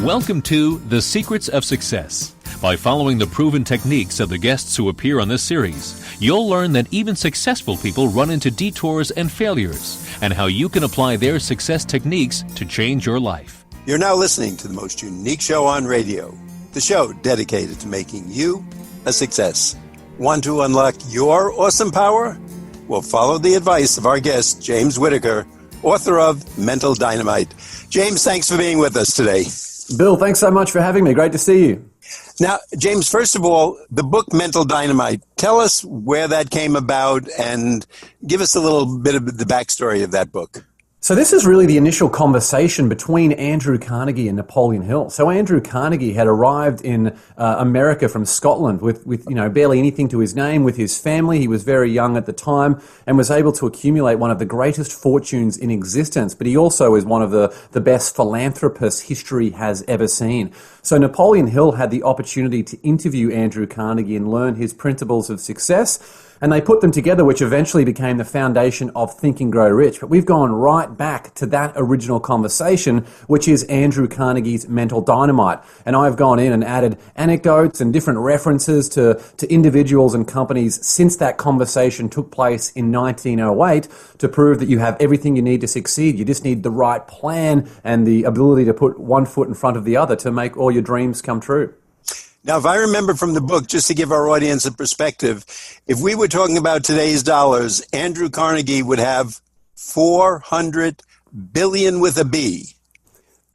Welcome to The Secrets of Success. By following the proven techniques of the guests who appear on this series, you'll learn that even successful people run into detours and failures, and how you can apply their success techniques to change your life. You're now listening to the most unique show on radio, the show dedicated to making you a success. Want to unlock your awesome power? Well, follow the advice of our guest, James Whittaker, author of Mental Dynamite. James, thanks for being with us today. Bill, thanks so much for having me. Great to see you. Now, James, first of all, the book Mental Dynamite, tell us where that came about and give us a little bit of the backstory of that book. So this is really the initial conversation between Andrew Carnegie and Napoleon Hill. So Andrew Carnegie had arrived in America from Scotland with barely anything to his name, with his family. He was very young at the time and was able to accumulate one of the greatest fortunes in existence. But he also is one of the best philanthropists history has ever seen. So Napoleon Hill had the opportunity to interview Andrew Carnegie and learn his principles of success. And they put them together, which eventually became the foundation of Think and Grow Rich. But we've gone right back to that original conversation, which is Andrew Carnegie's Mental Dynamite. And I've gone in and added anecdotes and different references to individuals and companies since that conversation took place in 1908 to prove that you have everything you need to succeed. You just need the right plan and the ability to put one foot in front of the other to make all your dreams come true. Now, if I remember from the book, just to give our audience a perspective, if we were talking about today's dollars, Andrew Carnegie would have 400 billion with a B.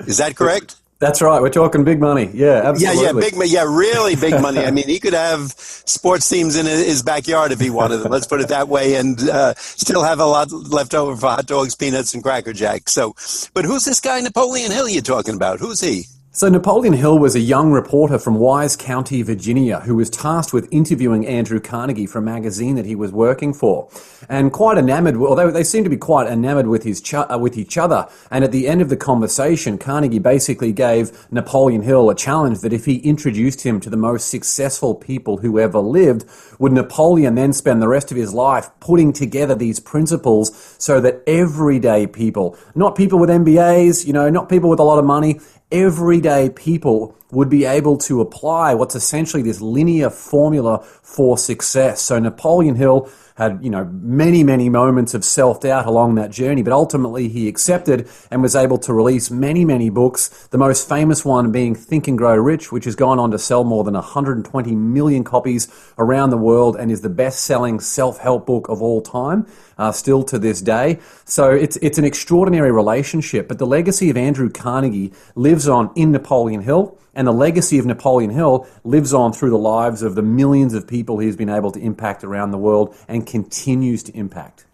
Is that correct? That's right. We're talking big money. Yeah, absolutely. Really big money. I mean, he could have sports teams in his backyard if he wanted them. Let's put it that way, and still have a lot left over for hot dogs, peanuts, and Cracker Jack. So, but who's this guy Napoleon Hill you're talking about? Who's he? So Napoleon Hill was a young reporter from Wise County, Virginia, who was tasked with interviewing Andrew Carnegie for a magazine that he was working for. And quite enamored, although they seemed to be quite enamored with each other. And at the end of the conversation, Carnegie basically gave Napoleon Hill a challenge that if he introduced him to the most successful people who ever lived, would Napoleon then spend the rest of his life putting together these principles so that everyday people, not people with MBAs, not people with a lot of money, everyday people would be able to apply what's essentially this linear formula for success. So Napoleon Hill had, many, many moments of self-doubt along that journey, but ultimately he accepted and was able to release many, many books, the most famous one being Think and Grow Rich, which has gone on to sell more than 120 million copies around the world and is the best-selling self-help book of all time, still to this day. So it's an extraordinary relationship, but the legacy of Andrew Carnegie lives on in Napoleon Hill, and the legacy of Napoleon Hill lives on through the lives of the millions of people he's been able to impact around the world and continues to impact.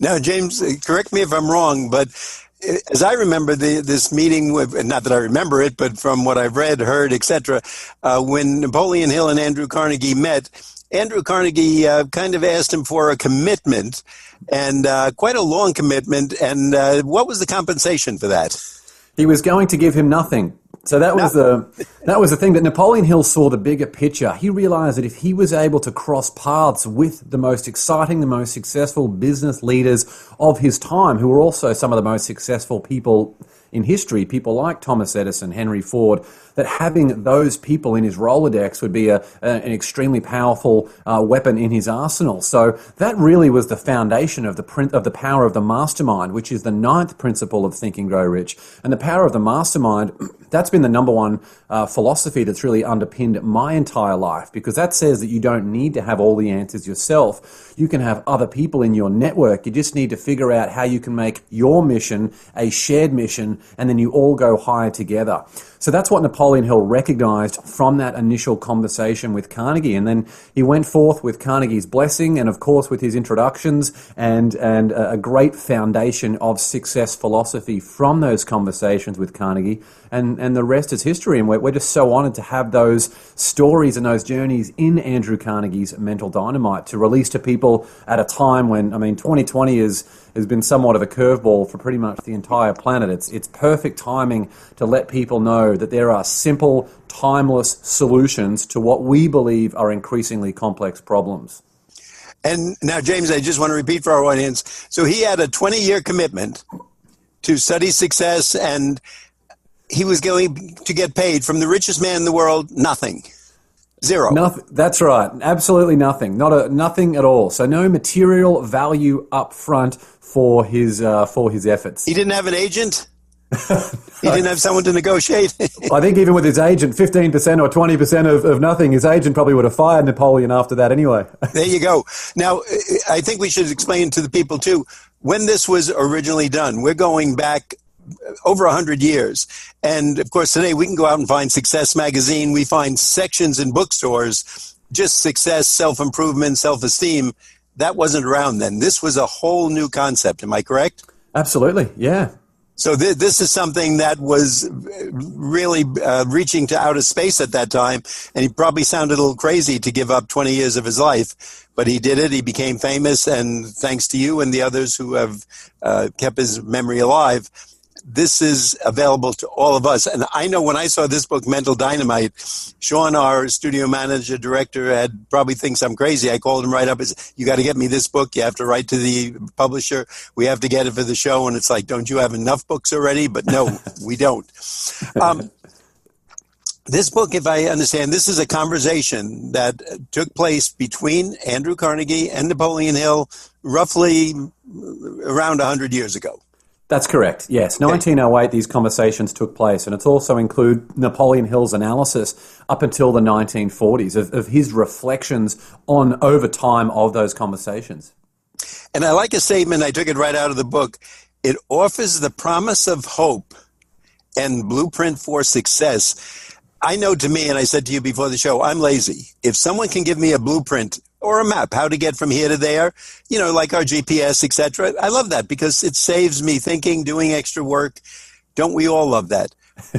Now, James, correct me if I'm wrong, but as I remember this meeting, not that I remember it, but from what I've read, heard, etc., when Napoleon Hill and Andrew Carnegie met, Andrew Carnegie kind of asked him for a commitment, and quite a long commitment. And what was the compensation for that? He was going to give him nothing. So that was the thing, that Napoleon Hill saw the bigger picture. He realized that if he was able to cross paths with the most exciting, the most successful business leaders of his time, who were also some of the most successful people in history, people like Thomas Edison, Henry Ford, that having those people in his Rolodex would be an extremely powerful weapon in his arsenal. So that really was the foundation of the power of the mastermind, which is the 9th principle of Think and Grow Rich. And the power of the mastermind, that's been the number one philosophy that's really underpinned my entire life, because that says that you don't need to have all the answers yourself. You can have other people in your network. You just need to figure out how you can make your mission a shared mission, and then you all go higher together. So that's what Napoleon Hill recognized from that initial conversation with Carnegie. And then he went forth with Carnegie's blessing and, of course, with his introductions and a great foundation of success philosophy from those conversations with Carnegie. And the rest is history. And we're just so honored to have those stories and those journeys in Andrew Carnegie's Mental Dynamite to release to people at a time when, 2020 has been somewhat of a curveball for pretty much the entire planet. It's perfect timing to let people know that there are simple, timeless solutions to what we believe are increasingly complex problems. And now, James, I just want to repeat for our audience. So he had a 20-year commitment to study success, and he was going to get paid from the richest man in the world, nothing. Zero. Nothing. That's right. Absolutely nothing. Nothing at all. So no material value up front for his efforts. He didn't have an agent? He didn't have someone to negotiate? I think even with his agent, 15% or 20% of nothing, his agent probably would have fired Napoleon after that anyway. There you go. Now, I think we should explain to the people, too, when this was originally done. We're going back over 100 years. And, of course, today we can go out and find Success Magazine. We find sections in bookstores, just success, self-improvement, self-esteem. That wasn't around then. This was a whole new concept. Am I correct? Absolutely, yeah. So this is something that was really reaching to outer space at that time, and he probably sounded a little crazy to give up 20 years of his life, but he did it. He became famous, and thanks to you and the others who have kept his memory alive, this is available to all of us. And I know when I saw this book, Mental Dynamite, Sean, our studio manager, director, probably thinks I'm crazy. I called him right up and said, you got to get me this book. You have to write to the publisher. We have to get it for the show. And it's like, don't you have enough books already? But no, we don't. This book, if I understand, this is a conversation that took place between Andrew Carnegie and Napoleon Hill roughly around 100 years ago. That's correct, yes. 1908, these conversations took place, and it's also include Napoleon Hill's analysis up until the 1940s of his reflections on over time of those conversations. And I like a statement, I took it right out of the book. It offers the promise of hope and blueprint for success. I know to me, and I said to you before the show, I'm lazy. If someone can give me a blueprint or a map, how to get from here to there, like our GPS, etc. I love that because it saves me thinking, doing extra work. Don't we all love that?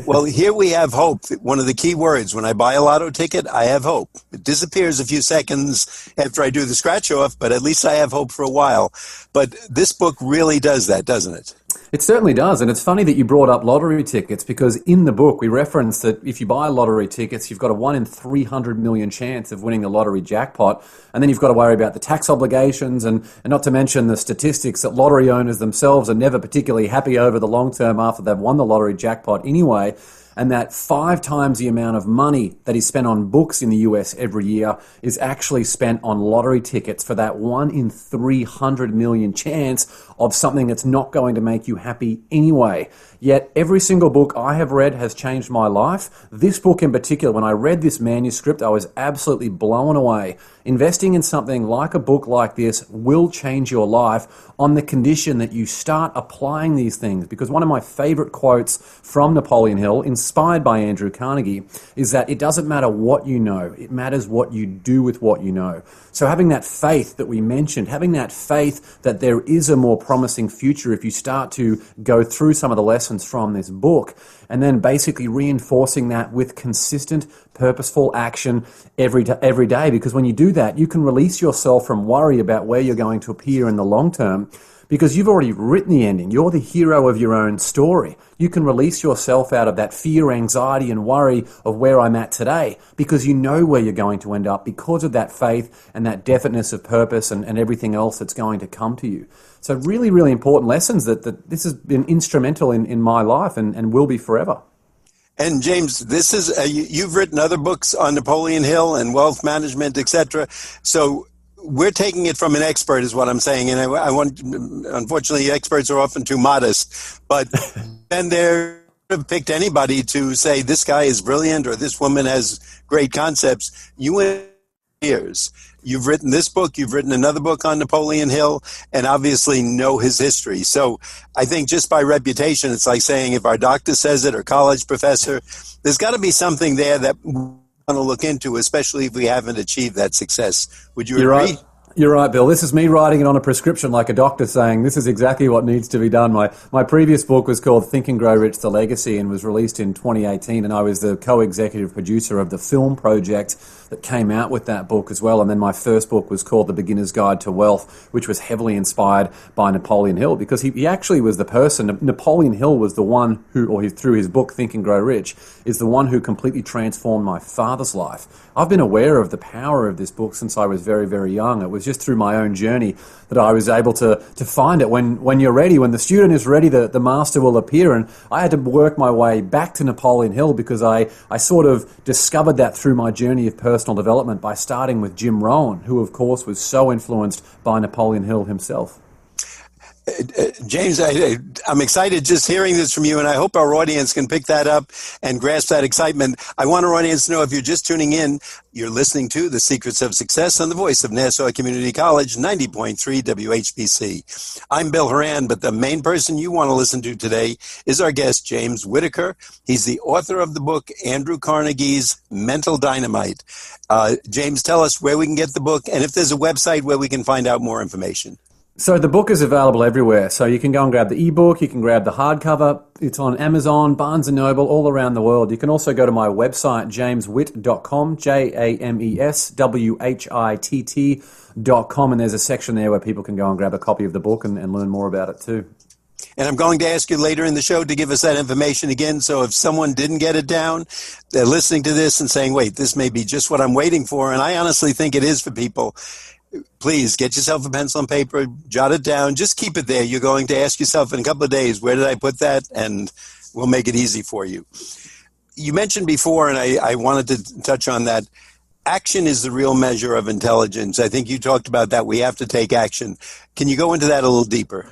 Well, here we have hope. One of the key words, when I buy a lotto ticket, I have hope. It disappears a few seconds after I do the scratch off, but at least I have hope for a while. But this book really does that, doesn't it? It certainly does, and it's funny that you brought up lottery tickets because in the book we reference that if you buy lottery tickets, you've got a 1 in 300 million chance of winning the lottery jackpot, and then you've got to worry about the tax obligations and not to mention the statistics that lottery owners themselves are never particularly happy over the long term after they've won the lottery jackpot anyway. And that 5 times the amount of money that is spent on books in the US every year is actually spent on lottery tickets for that 1 in 300 million chance of something that's not going to make you happy anyway. Yet every single book I have read has changed my life. This book in particular, when I read this manuscript, I was absolutely blown away. Investing in something like a book like this will change your life on the condition that you start applying these things. Because one of my favorite quotes from Napoleon Hill, inspired by Andrew Carnegie, is that it doesn't matter what you know, it matters what you do with what you know. So having that faith that we mentioned, having that faith that there is a more promising future if you start to go through some of the lessons from this book, and then basically reinforcing that with consistent, purposeful action every day. Because when you do that, you can release yourself from worry about where you're going to appear in the long term, because you've already written the ending. You're the hero of your own story. You can release yourself out of that fear, anxiety, and worry of where I'm at today, because you know where you're going to end up because of that faith and that definiteness of purpose and everything else that's going to come to you. So really, really important lessons that this has been instrumental in my life and will be forever. And James, this is you've written other books on Napoleon Hill and wealth management, etc. So we're taking it from an expert, is what I'm saying. And I want, unfortunately, experts are often too modest. But then they're picked anybody to say this guy is brilliant or this woman has great concepts. You in years. You've written this book, you've written another book on Napoleon Hill, and obviously know his history. So I think just by reputation, it's like saying if our doctor says it or college professor, there's got to be something there that we want to look into, especially if we haven't achieved that success. Would you agree? Right. You're right, Bill. This is me writing it on a prescription like a doctor saying this is exactly what needs to be done. My previous book was called Think and Grow Rich, The Legacy, and was released in 2018, and I was the co-executive producer of the film project that came out with that book as well. And then my first book was called The Beginner's Guide to Wealth, which was heavily inspired by Napoleon Hill, because he actually was the person. Napoleon Hill was the one who, through his book Think and Grow Rich, is the one who completely transformed my father's life. I've been aware of the power of this book since I was very, very young. It was just through my own journey that I was able to find it. When you're ready, when the student is ready, the master will appear. And I had to work my way back to Napoleon Hill because I sort of discovered that through my journey of personal development by starting with Jim Rohn, who, of course, was so influenced by Napoleon Hill himself. James, I'm excited just hearing this from you, and I hope our audience can pick that up and grasp that excitement. I want our audience to know, if you're just tuning in, you're listening to The Secrets of Success on the voice of Nassau Community College, 90.3 WHPC. I'm Bill Horan, but the main person you want to listen to today is our guest, James Whittaker. He's the author of the book, Andrew Carnegie's Mental Dynamite. James, tell us where we can get the book, and if there's a website where we can find out more information. So the book is available everywhere. So you can go and grab the ebook, you can grab the hardcover. It's on Amazon, Barnes & Noble, all around the world. You can also go to my website, jameswitt.com, JamesWhitt.com, and there's a section there where people can go and grab a copy of the book and learn more about it too. And I'm going to ask you later in the show to give us that information again. So if someone didn't get it down, they're listening to this and saying, wait, this may be just what I'm waiting for. And I honestly think it is for people. Please get yourself a pencil and paper, jot it down, just keep it there. You're going to ask yourself in a couple of days, where did I put that? And we'll make it easy for you. You mentioned before, and I wanted to touch on that, action is the real measure of intelligence. I think you talked about that. We have to take action. Can you go into that a little deeper?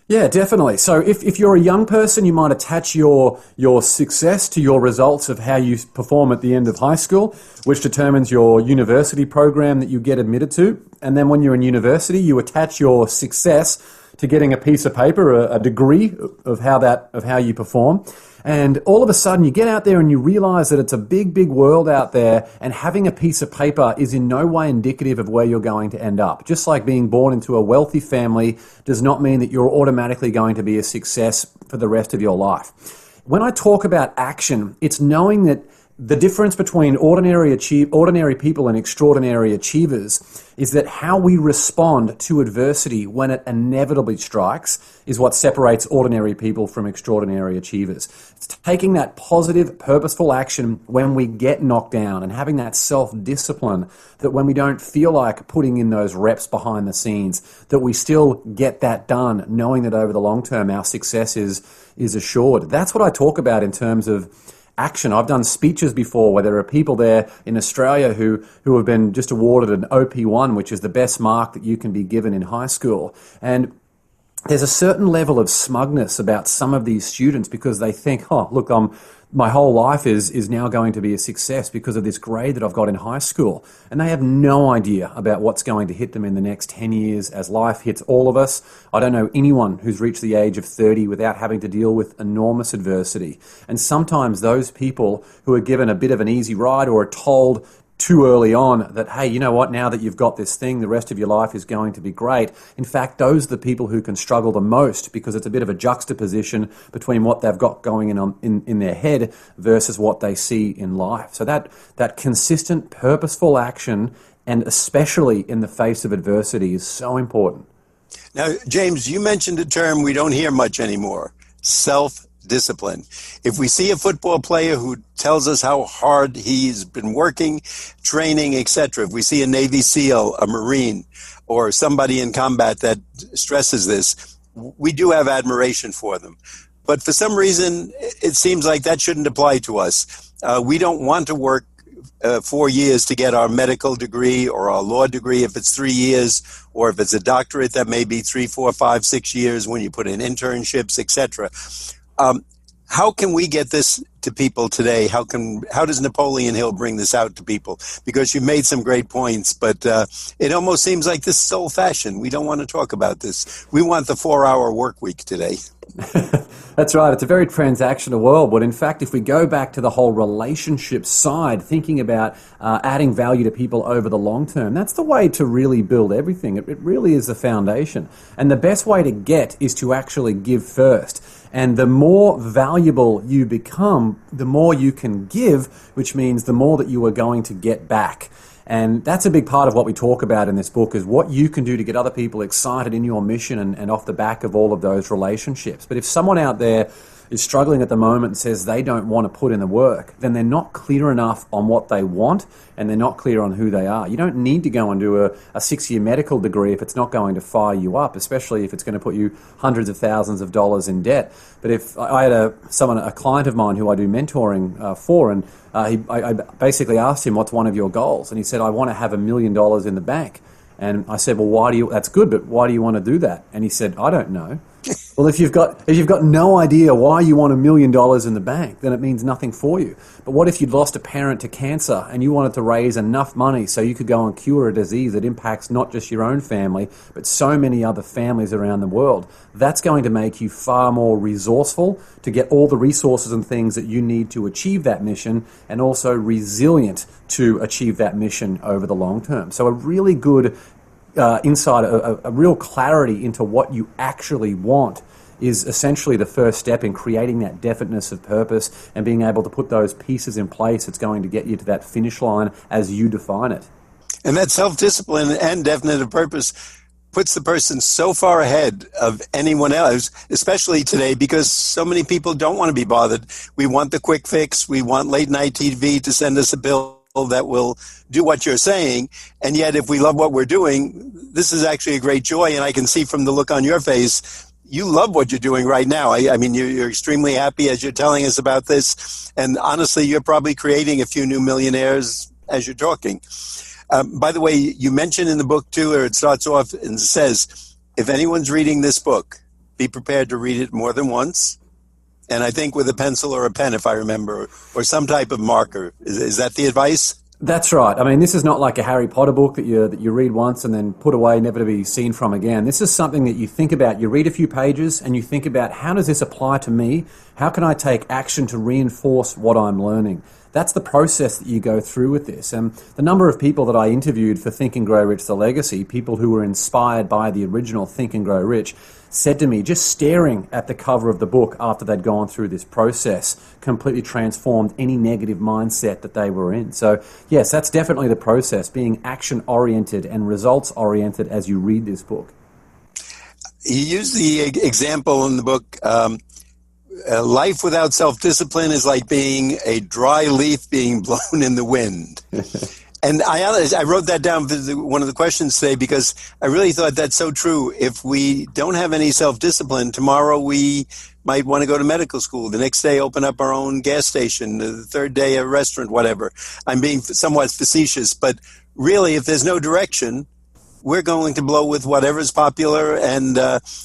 Yeah, definitely. So if you're a young person, you might attach your success to your results of how you perform at the end of high school, which determines your university program that you get admitted to. And then when you're in university, you attach your success to getting a piece of paper, a degree of how you perform. And all of a sudden you get out there and you realize that it's a big, big world out there, and having a piece of paper is in no way indicative of where you're going to end up. Just like being born into a wealthy family does not mean that you're automatically going to be a success for the rest of your life. When I talk about action, it's knowing that the difference between ordinary people and extraordinary achievers is that how we respond to adversity when it inevitably strikes is what separates ordinary people from extraordinary achievers. It's taking that positive, purposeful action when we get knocked down and having that self-discipline that when we don't feel like putting in those reps behind the scenes, that we still get that done, knowing that over the long term our success is assured. That's what I talk about in terms of action. I've done speeches before where there are people there in Australia who have been just awarded an OP1, which is the best mark that you can be given in high school. And there's a certain level of smugness about some of these students because they think, oh, look, my whole life is now going to be a success because of this grade that I've got in high school. And they have no idea about what's going to hit them in the next 10 years as life hits all of us. I don't know anyone who's reached the age of 30 without having to deal with enormous adversity. And sometimes those people who are given a bit of an easy ride or are told too early on that, hey, you know what, now that you've got this thing, the rest of your life is going to be great. In fact, those are the people who can struggle the most because it's a bit of a juxtaposition between what they've got going in their head versus what they see in life. So that consistent, purposeful action, and especially in the face of adversity, is so important. Now, James, you mentioned a term we don't hear much anymore, self-discipline. If we see a football player who tells us how hard he's been working, training, etc., if we see a Navy SEAL, a Marine, or somebody in combat that stresses this, we do have admiration for them. But for some reason, it seems like that shouldn't apply to us. We don't want to work 4 years to get our medical degree or our law degree if it's 3 years, or if it's a doctorate that may be 3, 4, 5, 6 years when you put in internships, etc. How can we get this to people today? How does Napoleon Hill bring this out to people? Because you made some great points, but it almost seems like this is old-fashioned. We don't want to talk about this. We want the 4-hour work week today. That's right. It's a very transactional world. But in fact, if we go back to the whole relationship side, thinking about adding value to people over the long term, that's the way to really build everything. It really is the foundation. And the best way to get is to actually give first. And the more valuable you become, the more you can give, which means the more that you are going to get back. And that's a big part of what we talk about in this book, is what you can do to get other people excited in your mission and off the back of all of those relationships. But if someone out there is struggling at the moment and says they don't want to put in the work, then they're not clear enough on what they want and they're not clear on who they are. You don't need to go and do a 6-year medical degree if it's not going to fire you up, especially if it's going to put you hundreds of thousands of dollars in debt. But if I had a client of mine who I do mentoring for, and I basically asked him, what's one of your goals? And he said, I want to have $1 million in the bank. And I said, well, that's good, but why do you want to do that? And he said, I don't know. Well, if you've got no idea why you want $1 million in the bank, then it means nothing for you. But what if you'd lost a parent to cancer and you wanted to raise enough money so you could go and cure a disease that impacts not just your own family, but so many other families around the world? That's going to make you far more resourceful to get all the resources and things that you need to achieve that mission, and also resilient to achieve that mission over the long term. So a really good insight, a real clarity into what you actually want is essentially the first step in creating that definiteness of purpose and being able to put those pieces in place that's going to get you to that finish line as you define it. And that self-discipline and definite of purpose puts the person so far ahead of anyone else, especially today, because so many people don't want to be bothered. We want the quick fix. We want late night TV to send us a bill that will do what you're saying. And yet, if we love what we're doing, this is actually a great joy. And I can see from the look on your face, you love what you're doing right now. I mean, you're extremely happy as you're telling us about this. And honestly, you're probably creating a few new millionaires as you're talking. By the way, you mentioned in the book, too, or it starts off and says, if anyone's reading this book, be prepared to read it more than once. And I think with a pencil or a pen, if I remember, or some type of marker. Is that the advice? That's right. I mean, this is not like a Harry Potter book that you read once and then put away, never to be seen from again. This is something that you think about. You read a few pages and you think about, how does this apply to me? How can I take action to reinforce what I'm learning? That's the process that you go through with this. And the number of people that I interviewed for Think and Grow Rich, The Legacy, people who were inspired by the original Think and Grow Rich, said to me, just staring at the cover of the book after they'd gone through this process, completely transformed any negative mindset that they were in. So yes, that's definitely the process, being action-oriented and results-oriented as you read this book. You use the example in the book, life without self-discipline is like being a dry leaf being blown in the wind. And I wrote that down for one of the questions today because I really thought that's so true. If we don't have any self-discipline, tomorrow we might want to go to medical school. The next day, open up our own gas station. The third day, a restaurant, whatever. I'm being somewhat facetious, but really, if there's no direction, we're going to blow with whatever's popular. And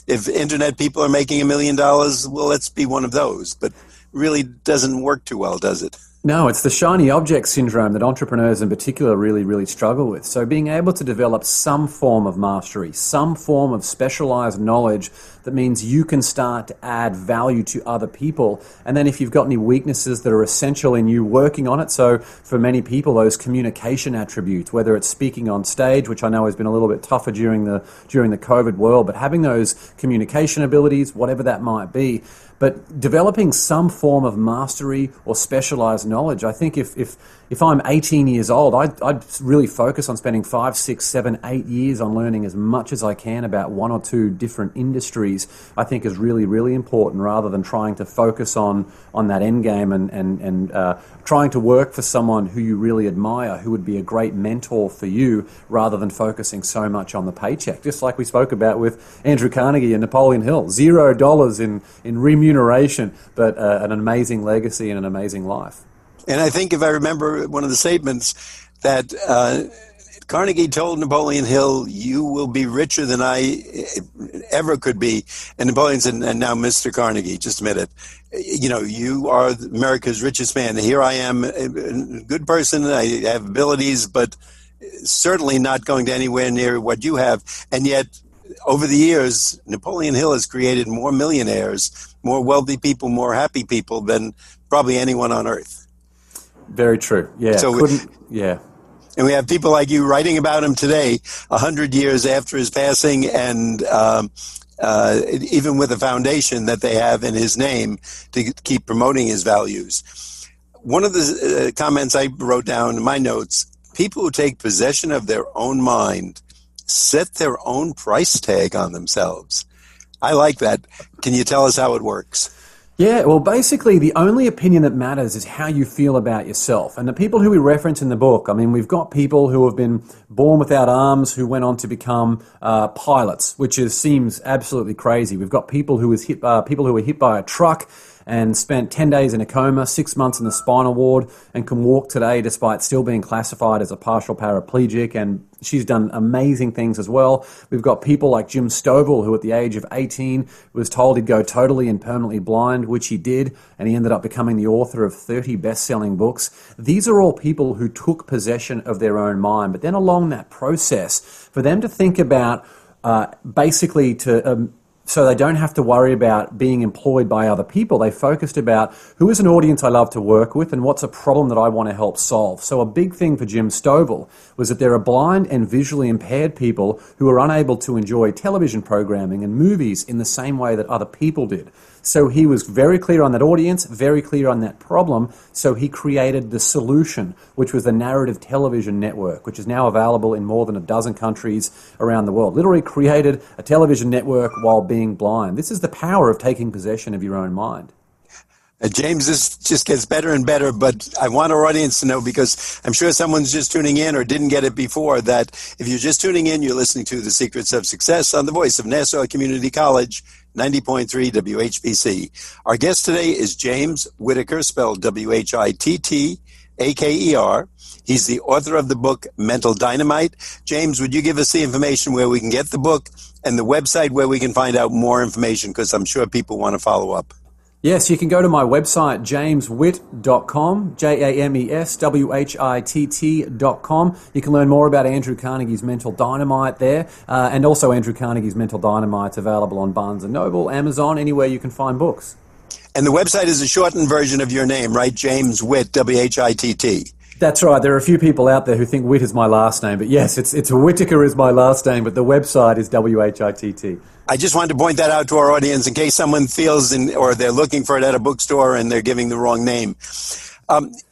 if internet people are making $1 million, well, let's be one of those. But really doesn't work too well, does it? No, it's the shiny object syndrome that entrepreneurs in particular really, really struggle with. So being able to develop some form of mastery, some form of specialized knowledge that means you can start to add value to other people. And then if you've got any weaknesses that are essential in you working on it, so for many people, those communication attributes, whether it's speaking on stage, which I know has been a little bit tougher during the COVID world, but having those communication abilities, whatever that might be, but developing some form of mastery or specialized knowledge. I think if I'm 18 years old, I'd really focus on spending 5, 6, 7, 8 years on learning as much as I can about one or two different industries. I think is really, really important, rather than trying to focus on that end game and trying to work for someone who you really admire, who would be a great mentor for you, rather than focusing so much on the paycheck. Just like we spoke about with Andrew Carnegie and Napoleon Hill, $0 in remuneration, but an amazing legacy and an amazing life. And I think if I remember one of the statements that Carnegie told Napoleon Hill, you will be richer than I ever could be. And Napoleon said, and now, Mr. Carnegie, just admit it. You know, you are America's richest man. Here I am, a good person. I have abilities, but certainly not going to anywhere near what you have. And yet, over the years, Napoleon Hill has created more millionaires, more wealthy people, more happy people than probably anyone on earth. Very true. Yeah. And we have people like you writing about him today, 100 years after his passing, and even with a foundation that they have in his name to keep promoting his values. One of the comments I wrote down in my notes, people who take possession of their own mind set their own price tag on themselves. I like that. Can you tell us how it works? Yeah, well, basically, the only opinion that matters is how you feel about yourself. And the people who we reference in the book, I mean, we've got people who have been born without arms who went on to become pilots, which seems absolutely crazy. We've got people who were hit by a truck and spent 10 days in a coma, 6 months in the spinal ward, and can walk today despite still being classified as a partial paraplegic, and she's done amazing things as well. We've got people like Jim Stovall, who at the age of 18 was told he'd go totally and permanently blind, which he did, and he ended up becoming the author of 30 best-selling books. These are all people who took possession of their own mind, but then along that process, for them to think about so they don't have to worry about being employed by other people. They focused about who is an audience I love to work with and what's a problem that I want to help solve. So a big thing for Jim Stovall was that there are blind and visually impaired people who are unable to enjoy television programming and movies in the same way that other people did. So he was very clear on that audience, very clear on that problem. So he created the solution, which was the Narrative Television Network, which is now available in more than a dozen countries around the world. Literally created a television network while being blind. This is the power of taking possession of your own mind. James, this just gets better and better, but I want our audience to know, because I'm sure someone's just tuning in or didn't get it before, that if you're just tuning in, you're listening to The Secrets of Success on the voice of Nassau Community College, 90.3 WHPC. Our guest today is James Whittaker, spelled Whittaker. He's the author of the book Mental Dynamite. James, would you give us the information where we can get the book and the website where we can find out more information, because I'm sure people want to follow up? Yes, you can go to my website, jameswitt.com, JamesWhitt.com. You can learn more about Andrew Carnegie's Mental Dynamite there, and also Andrew Carnegie's Mental Dynamite's available on Barnes & Noble, Amazon, anywhere you can find books. And the website is a shortened version of your name, right? James Whitt, Whitt. That's right. There are a few people out there who think Whitt is my last name, but yes, it's Whittaker is my last name, but the website is Whitt. I just wanted to point that out to our audience in case someone feels or they're looking for it at a bookstore and they're giving the wrong name.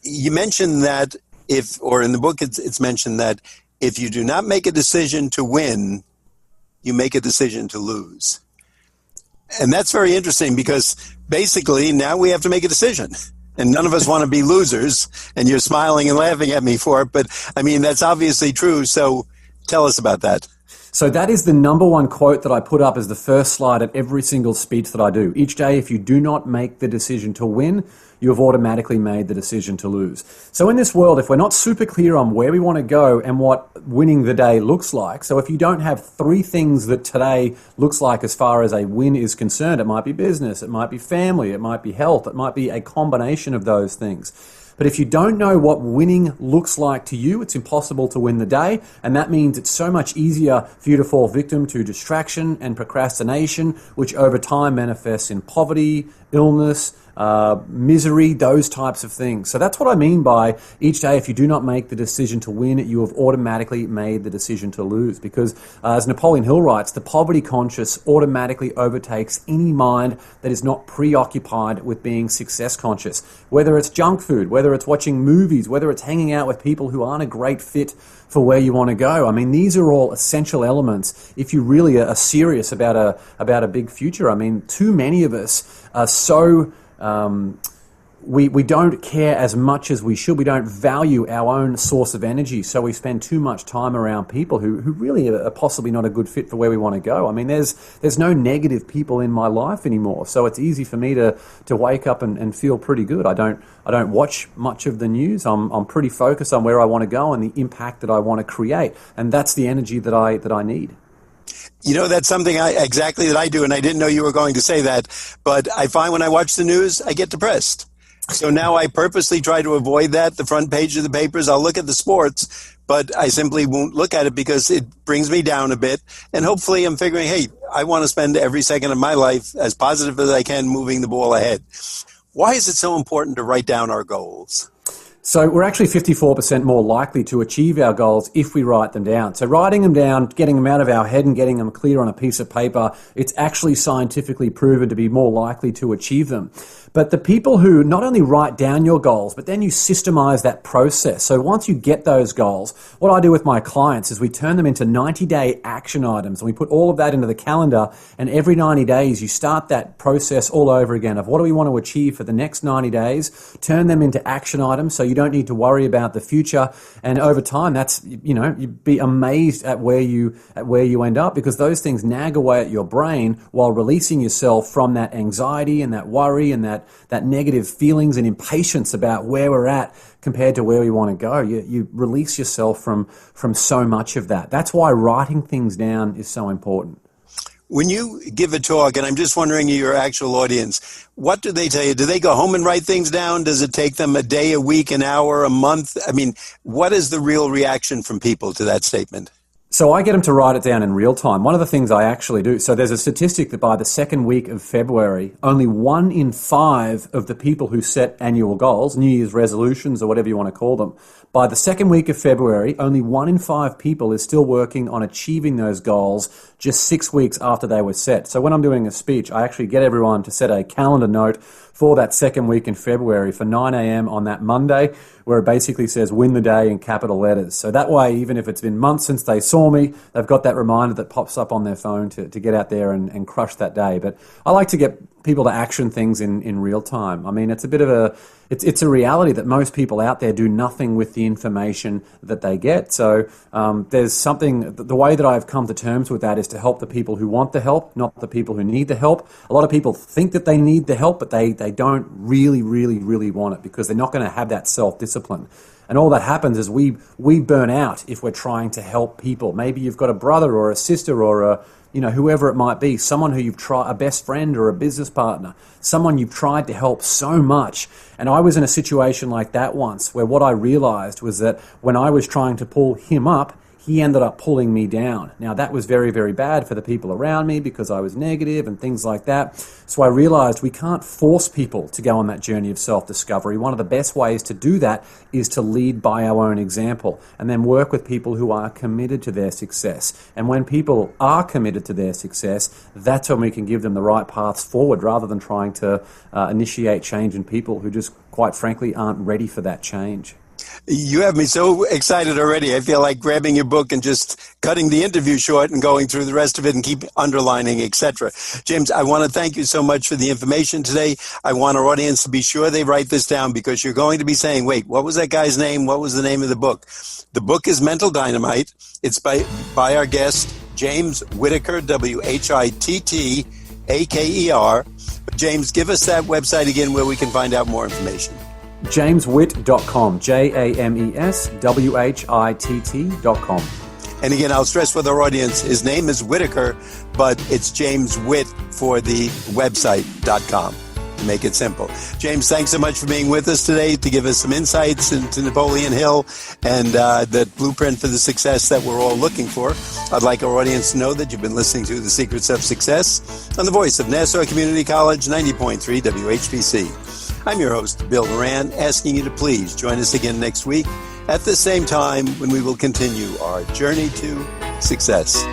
You mentioned that in the book it's mentioned that if you do not make a decision to win, you make a decision to lose. And that's very interesting, because basically now we have to make a decision. And none of us want to be losers, and you're smiling and laughing at me for it, but I mean, that's obviously true. So tell us about that. So that is the number one quote that I put up as the first slide at every single speech that I do. Each day, if you do not make the decision to win, you have automatically made the decision to lose. So in this world, if we're not super clear on where we want to go and what winning the day looks like, so if you don't have three things that today looks like as far as a win is concerned, it might be business, it might be family, it might be health, it might be a combination of those things. But if you don't know what winning looks like to you, it's impossible to win the day. And that means it's so much easier for you to fall victim to distraction and procrastination, which over time manifests in poverty, illness, misery, those types of things. So that's what I mean by each day, if you do not make the decision to win, you have automatically made the decision to lose. Because as Napoleon Hill writes, the poverty conscious automatically overtakes any mind that is not preoccupied with being success conscious. Whether it's junk food, whether it's watching movies, whether it's hanging out with people who aren't a great fit for where you want to go. I mean, these are all essential elements if you really are serious about a big future. I mean, too many of us are so we don't care as much as we should. We don't value our own source of energy, so we spend too much time around people who really are possibly not a good fit for where we want to go. I mean, there's no negative people in my life anymore, so it's easy for me to wake up and feel pretty good. I don't watch much of the news. I'm pretty focused on where I want to go and the impact that I want to create, and that's the energy that I need. You know, that's something exactly that I do, and I didn't know you were going to say that, but I find when I watch the news, I get depressed. So now I purposely try to avoid that, the front page of the papers. I'll look at the sports, but I simply won't look at it because it brings me down a bit. And hopefully I'm figuring, hey, I want to spend every second of my life as positive as I can moving the ball ahead. Why is it so important to write down our goals? So we're actually 54% more likely to achieve our goals if we write them down. So writing them down, getting them out of our head and getting them clear on a piece of paper, it's actually scientifically proven to be more likely to achieve them. But the people who not only write down your goals, but then you systemize that process. So once you get those goals, what I do with my clients is we turn them into 90-day action items. And we put all of that into the calendar. And every 90 days, you start that process all over again of what do we want to achieve for the next 90 days, turn them into action items so you don't need to worry about the future. And over time, that's, you'd be amazed at where you end up, because those things nag away at your brain while releasing yourself from that anxiety and that worry and that negative feelings and impatience about where we're at compared to where we want to go. You release yourself from so much of that. That's why writing things down is so important. When you give a talk, and I'm just wondering your actual audience, what do they tell you? Do they go home and write things down? Does it take them a day, a week, an hour, a month? I mean, what is the real reaction from people to that statement? So I get them to write it down in real time. One of the things I actually do, so there's a statistic that by the second week of February, only 1 in 5 of the people who set annual goals, New Year's resolutions or whatever you want to call them, by the second week of February, only 1 in 5 people is still working on achieving those goals just 6 weeks after they were set. So when I'm doing a speech, I actually get everyone to set a calendar note for that second week in February for 9 a.m. on that Monday, where it basically says win the day in capital letters. So that way, even if it's been months since they saw me, they've got that reminder that pops up on their phone to get out there and crush that day. But I like to get people to action things in real time. I mean, it's a bit of it's a reality that most people out there do nothing with the information that they get. So there's something, the way that I've come to terms with that is to help the people who want the help, not the people who need the help. A lot of people think that they need the help, but they don't really want it, because they're not going to have that self-discipline. And all that happens is we burn out if we're trying to help people. Maybe you've got a brother or a sister or whoever it might be, someone who you've tried, a best friend or a business partner, someone you've tried to help so much. And I was in a situation like that once, where what I realized was that when I was trying to pull him up, he ended up pulling me down. Now, that was very, very bad for the people around me because I was negative and things like that. So I realized we can't force people to go on that journey of self-discovery. One of the best ways to do that is to lead by our own example and then work with people who are committed to their success. And when people are committed to their success, that's when we can give them the right paths forward, rather than trying to initiate change in people who just, quite frankly, aren't ready for that change. You have me so excited already. I feel like grabbing your book and just cutting the interview short and going through the rest of it and keep underlining, etc. James, I want to thank you so much for the information today. I want our audience to be sure they write this down, because you're going to be saying, wait, what was that guy's name? What was the name of the book? The book is Mental Dynamite. It's by our guest, James Whittaker, Whittaker. James, give us that website again where we can find out more information. JamesWhitt.com, JamesWhitt.com. And again, I'll stress with our audience, his name is Whittaker, but it's James Whitt for the website.com. To make it simple. James, thanks so much for being with us today to give us some insights into Napoleon Hill and the blueprint for the success that we're all looking for. I'd like our audience to know that you've been listening to The Secrets of Success on the voice of Nassau Community College, 90.3 WHPC. I'm your host, Bill Horan, asking you to please join us again next week at the same time when we will continue our journey to success.